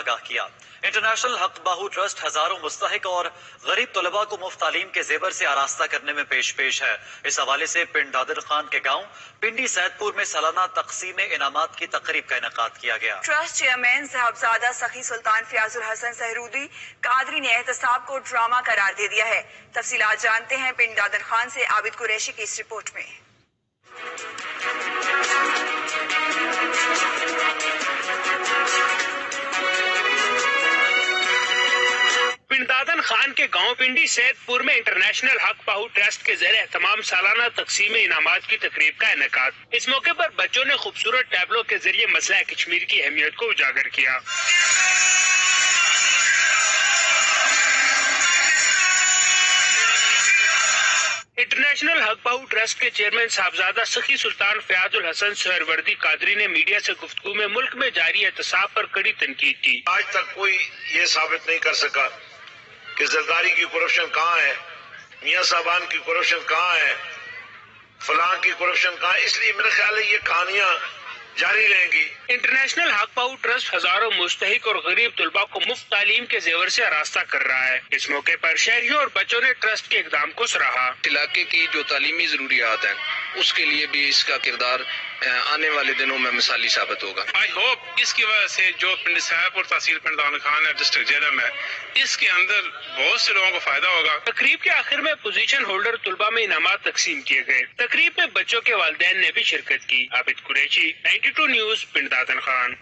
آگاہ کیا۔ انٹرنیشنل حق باہو ٹرسٹ ہزاروں مستحق اور غریب طلباء کو مفت تعلیم کے زیور سے آراستہ کرنے میں پیش ہے۔ اس حوالے سے پنڈ دادر خان کے گاؤں پنڈی سید پور میں سالانہ تقسیم انعامات کی تقریب کا انعقاد کیا گیا۔ ٹرسٹ چیئرمین صاحبزادہ سخی سلطان فیاض الحسن سہرودی قادری نے احتساب کو ڈرامہ قرار دے دیا ہے۔ تفصیلات جانتے ہیں پنڈ دادر خان سے عابد قریشی کی اس رپورٹ میں۔ پنڈ دادن خان کے گاؤں پنڈی سید پور میں انٹرنیشنل حق باہو ٹرسٹ کے زیر اہتمام سالانہ تقسیم انعامات کی تقریب کا انعقاد۔ اس موقع پر بچوں نے خوبصورت ٹیبلوں کے ذریعے مسئلہ کشمیر کی اہمیت کو اجاگر کیا۔ انٹرنیشنل حق باہو ٹرسٹ کے چیئرمین صاحبزادہ سخی سلطان فیاض الحسن سہروردی قادری نے میڈیا سے گفتگو میں ملک میں جاری احتساب پر کڑی تنقید کی۔ آج تک کوئی یہ ثابت نہیں کر سکا کہ زرداری کی کرپشن کہاں ہے، میاں صاحبان کی کرپشن کہاں ہے، فلاں کی کرپشن کہاں ہے۔ اس لیے میرا خیال ہے یہ کہانیاں جاری رہیں گی۔ انٹرنیشنل حق باہو ٹرسٹ ہزاروں مستحق اور غریب طلباء کو مفت تعلیم کے زیور سے آراستہ کر رہا ہے۔ اس موقع پر شہریوں اور بچوں نے ٹرسٹ کے اقدام کو سراہا۔ علاقے کی جو تعلیمی ضروریات ہیں اس کے لیے بھی اس کا کردار آنے والے دنوں میں مثالی ثابت ہوگا۔ آئی ہوپ اس کی وجہ سے جو پنڈ صاحب اور تحصیل پنڈ دادر خان ہے ڈسٹرکٹ جہلم ہے، اس کے اندر بہت سے لوگوں کو فائدہ ہوگا۔ تقریب کے آخر میں پوزیشن ہولڈر طلباء میں انعامات تقسیم کیے گئے۔ تقریب میں بچوں کے والدین نے بھی شرکت کی۔ عابد قریشی، 92 نیوز، پنڈ دادن خان۔